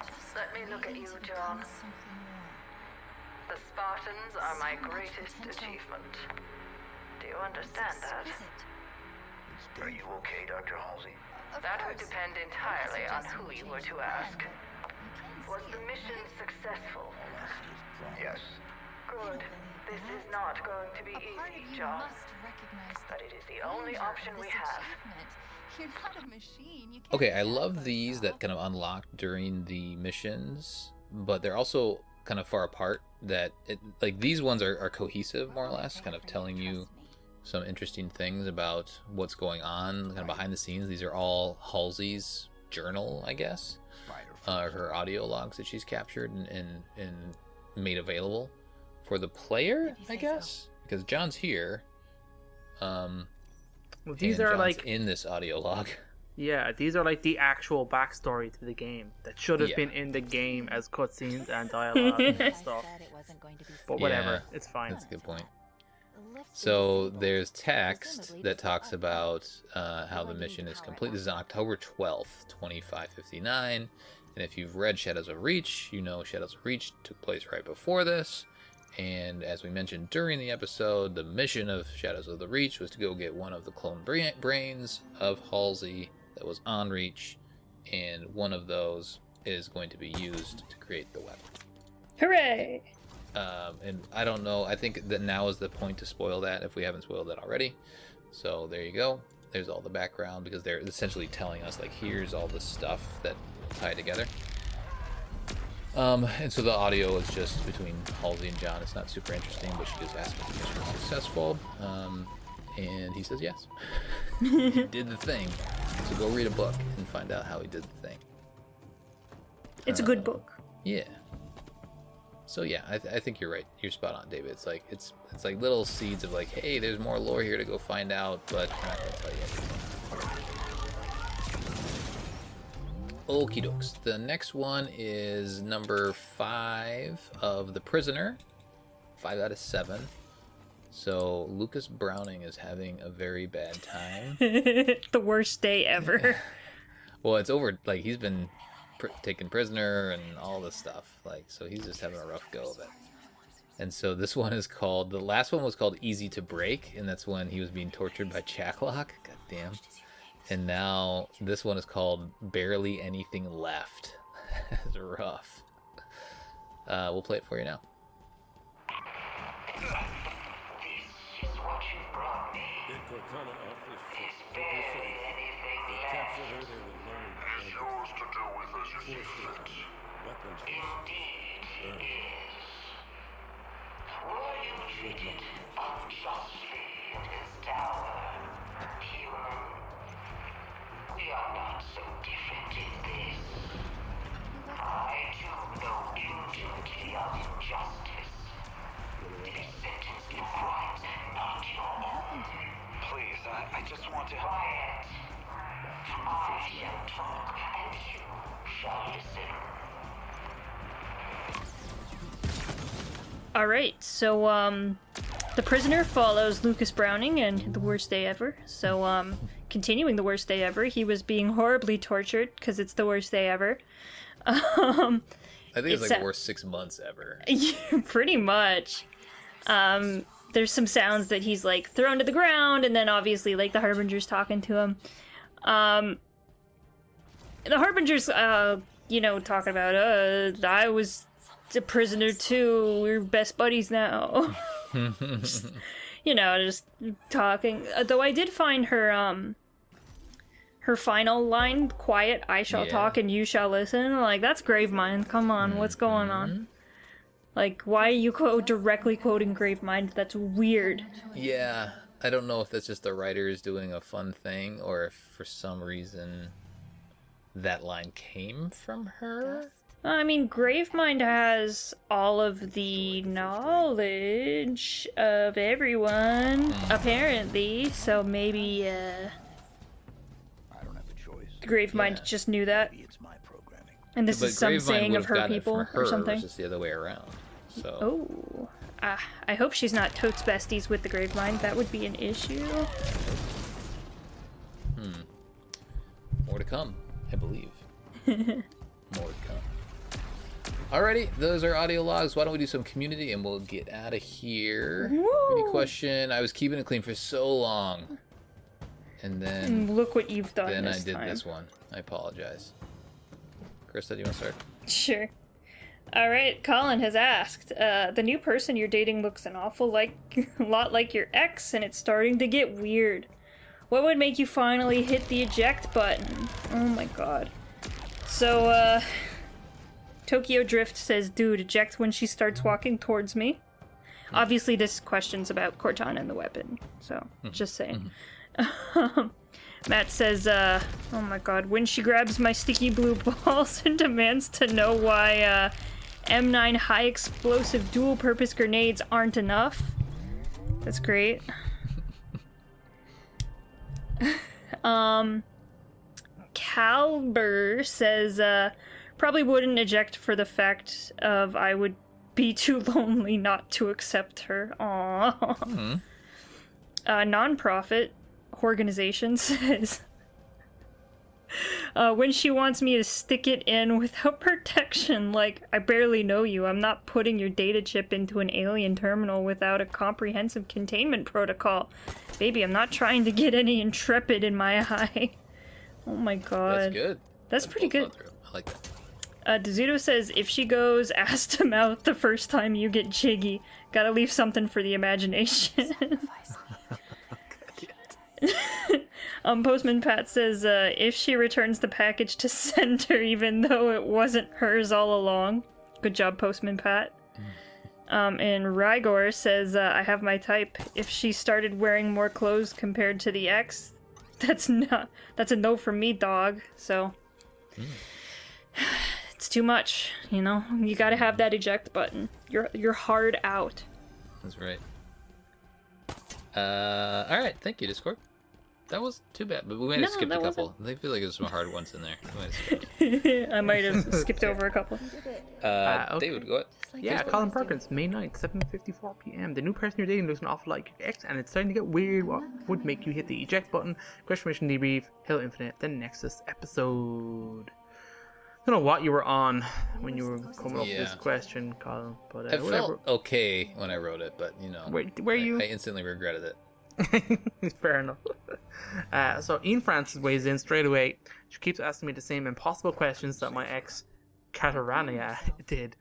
Just Let me look at waiting you, to become John. something more. The Spartans are my So much greatest potential. achievement. Do you It's understand that? exquisite. Are you okay, Dr. Halsey? Of That would course. depend I'm not entirely on suggesting who we you were change to the plan, ask. but you can Was see the it, mission right? successful? Yes. Good. This is not going to be A part of easy, you John. must recognize But it is the grandeur only of option we this have. achievement. You're not a machine. You can't Okay, I do that love for these yourself. that kind of unlock during the missions, but they're also kind of far apart. That it, like these ones are cohesive more or less, kind of telling you some interesting things about what's going on kind of behind the scenes. These are all Halsey's journal, I guess, her audio logs that she's captured and made available for the player, I guess, because John's here. Well, these and are John's like in this audio log. Yeah, these are like the actual backstory to the game that should have Yeah. been in the game as cutscenes and dialogue and I stuff. said it wasn't going to be But so whatever, Yeah, it's fine. That's a good point. Lift the So disabled, there's text presumably that to talks help. about how the Wondering mission is how it complete. This is on happened. October 12th, 2559. And if you've read Shadows of Reach, you know Shadows of Reach took place right before this. And as we mentioned during the episode, the mission of Shadows of the Reach was to go get one of the clone brains of Halsey that was on Reach. And one of those is going to be used to create the weapon. Hooray! And I don't know. I think that now is the point to spoil that if we haven't spoiled that already. So there you go. There's all the background because they're essentially telling us like here's all the stuff that tie together. And so the audio is just between Halsey and John. It's not super interesting, but she just asked if the mission was successful. And he says yes. He did the thing. So go read a book and find out how he did the thing. It's a good book. Yeah. So yeah, I think you're right. You're spot on, David. It's like like little seeds of like, hey, there's more lore here to go find out, but we're not gonna tell you everything. Okie dokes. The next one is number 5 of The Prisoner. 5 out of 7. So Lucas Browning is having a very bad time. The worst day ever. Well, it's over. Like he's been taken prisoner and all this stuff. Like so, he's just having a rough go of it. And so this one is called. The last one was called Easy to Break, and that's when he was being tortured by Chaklock. God damn. And now this one is called Barely Anything Left. It's rough. We'll play it for you now. This is what you brought me. Get Cortana off this ship. Keep her safe. If they capture her, they will learn. It's yours to do with as you see fit. Weapons. Indeed, it is. Were you treated unjustly in this tower, human? We are not so different in this. I too know intimately of injustice. To be sentenced to crimes not your own. Please, I just want to. Quiet. I shall talk, and you shall listen. All right, so The Prisoner follows Lucas Browning and the worst day ever. So continuing the worst day ever, he was being horribly tortured because it's the worst day ever. I think it's It's like the worst 6 months ever. Pretty much. There's some sounds that he's like thrown to the ground, and then obviously like the Harbinger's talking to him. The Harbinger's talking about I was a prisoner too. We're best buddies now. Just talking. Though I did find her final line, quiet, I shall Yeah. talk and you shall listen. Like, that's Gravemind. Come on, what's going on? Like, why are you directly quoting Gravemind? That's weird. Yeah, I don't know if that's just the writers doing a fun thing or if for some reason that line came from her. I mean, Gravemind has all of the knowledge of everyone, apparently, so maybe, I don't have a choice. Gravemind Yeah. just knew that, Maybe it's my programming. and this But is some Gravemind saying would of have her gotten it people from her or something. versus the other way around. So Oh. I hope she's not totes besties with the Gravemind. That would be an issue. to come, I believe. More to come. Alrighty, those are audio logs. Why don't we do some community and we'll get out of here. Any question? I was keeping it clean for so long. And then And look what you've done I this did time. this one. I apologize. Krista, do you want to start? Sure. All right, Colin has asked, the new person you're dating looks an awful lot like your ex, and it's starting to get weird. What would make you finally hit the eject button? Oh my god. So, Tokyo Drift says, dude, eject when she starts walking towards me. Obviously, this question's about Cortana and the weapon, so just saying. Matt says, oh my god, when she grabs my sticky blue balls and demands to know why, M9 high explosive dual purpose grenades aren't enough. That's great. Calber says, probably wouldn't eject for the fact of I would be too lonely not to accept her. Aww. Non-profit organization says, when she wants me to stick it in without protection, like, I barely know you. I'm not putting your data chip into an alien terminal without a comprehensive containment protocol. Baby, I'm not trying to get any intrepid in my eye. Oh my god. That's good. That's pretty good. I like that. Dezuto says, if she goes ass to mouth the first time you get jiggy, gotta leave something for the imagination. Postman Pat says, if she returns the package to sender even though it wasn't hers all along. Good job, Postman Pat. And Rygor says, I have my type. If she started wearing more clothes compared to the ex, that's a no from me, dog. So, it's too much, you know? You gotta have that eject button. You're hard out. That's right. Alright, thank you, Discord. That was too bad, but we might have skipped a couple. I feel like there's some hard ones in there. We might have skipped. I might have skipped over a couple. Okay. David, go ahead. Yeah, Colin Perkins, May 9th, 7:54 p.m. The new person you're dating looks an awful like your ex, and it's starting to get weird. What would make you hit the eject button? Question mission debrief, Halo Infinite, the Nexus episode. I don't know what you were on when you were coming up with this question, Colin, but I felt okay when I wrote it, but you know, where you? I instantly regretted it. Fair enough. So Ian Francis weighs in straight away. She keeps asking me the same impossible questions that my ex Katarania did.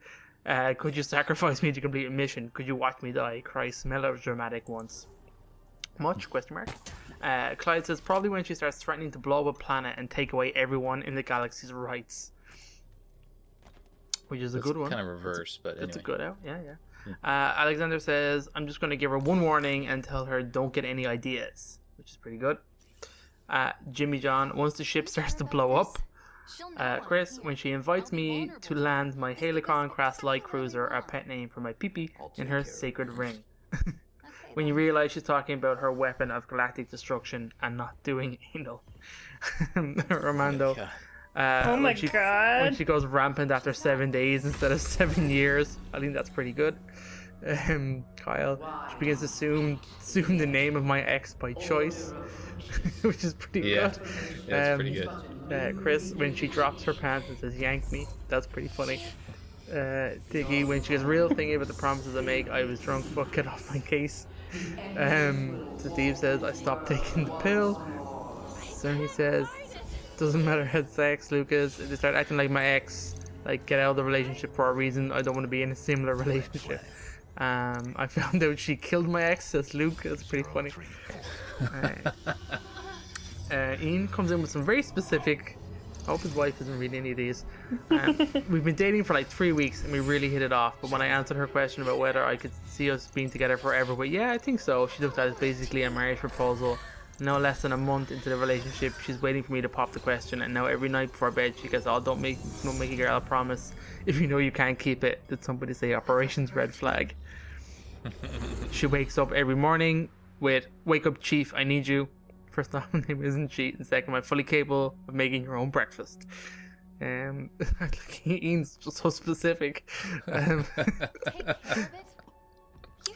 Could you sacrifice me to complete a mission? Could you watch me die? Christ, melodramatic once. Much? Question mark. Clyde says probably when she starts threatening to blow up a planet and take away everyone in the galaxy's rights. Which is a good one. Kind of reverse, but anyway. That's a good out. Yeah. Alexander says, I'm just going to give her one warning and tell her don't get any ideas, which is pretty good. Jimmy John, once the ship starts to blow up. Chris, when she invites me to land my Helicon class light cruiser, a pet name for my peepee, in her sacred ring. When you realize she's talking about her weapon of galactic destruction and not doing anal. Romando. Oh my god. When she goes rampant after 7 days instead of 7 years. I think that's pretty good. Kyle, she begins to assume the name of my ex by choice, which is pretty good. Yeah, that's pretty good. Chris, when she drops her pants and says yank me, that's pretty funny. Diggy, when she gets real thinking about the promises I make, I was drunk, fuck, get off my case. So Steve says, I stopped taking the pill. Sonny says, doesn't matter how sex, Lucas. They start acting like my ex. Like, get out of the relationship for a reason. I don't want to be in a similar relationship. I found out she killed my ex, says Luke. That's pretty funny. Ian comes in with some very specific. I hope his wife isn't reading any of these. We've been dating for like 3 weeks and we really hit it off. But when I answered her question about whether I could see us being together forever, but yeah, I think so. She looked at it as basically a marriage proposal. No less than a month into the relationship, she's waiting for me to pop the question, and now every night before bed she goes, "Oh, don't make a girl a promise if you know you can't keep it." Did somebody say operations red flag? She wakes up every morning with, "Wake up, Chief, I need you." First off, my name isn't Chief, and second, I'm fully capable of making your own breakfast. Ian's just so specific.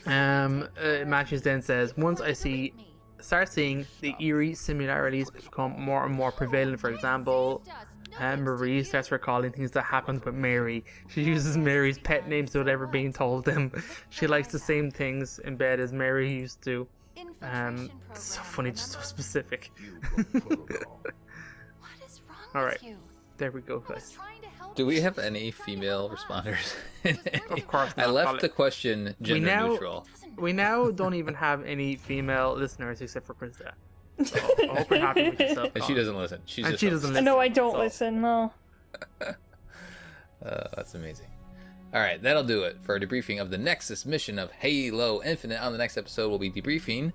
Matches then says, once I see start seeing the eerie similarities become more and more prevalent. For example, Marie starts recalling things that happened with Mary. She uses Mary's pet names without ever being told them. She likes the same things in bed as Mary used to. It's so funny, just so specific. What is wrong Alright, with you? there we go, I was guys. trying to help Do we you. have any female responders? Of course I not, left Colin. the question gender now- neutral. We now don't even have any female listeners except for Krista. So I hope you're happy with yourself. And she Colin. doesn't listen. She's And just she doesn't listen. No, I don't So- listen. No. That's amazing. All right, that'll do it for a debriefing of the Nexus mission of Halo Infinite. On the next episode, we'll be debriefing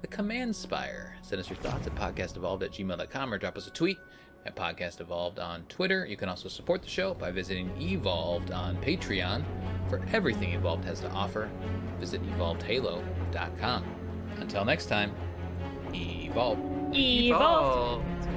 the Command Spire. Send us your thoughts at podcastevolved@gmail.com or drop us a tweet at Podcast Evolved on Twitter. You can also support the show by visiting Evolved on Patreon. For everything Evolved has to offer, visit evolvedhalo.com. Until next time, evolve. Evolve. Evolved.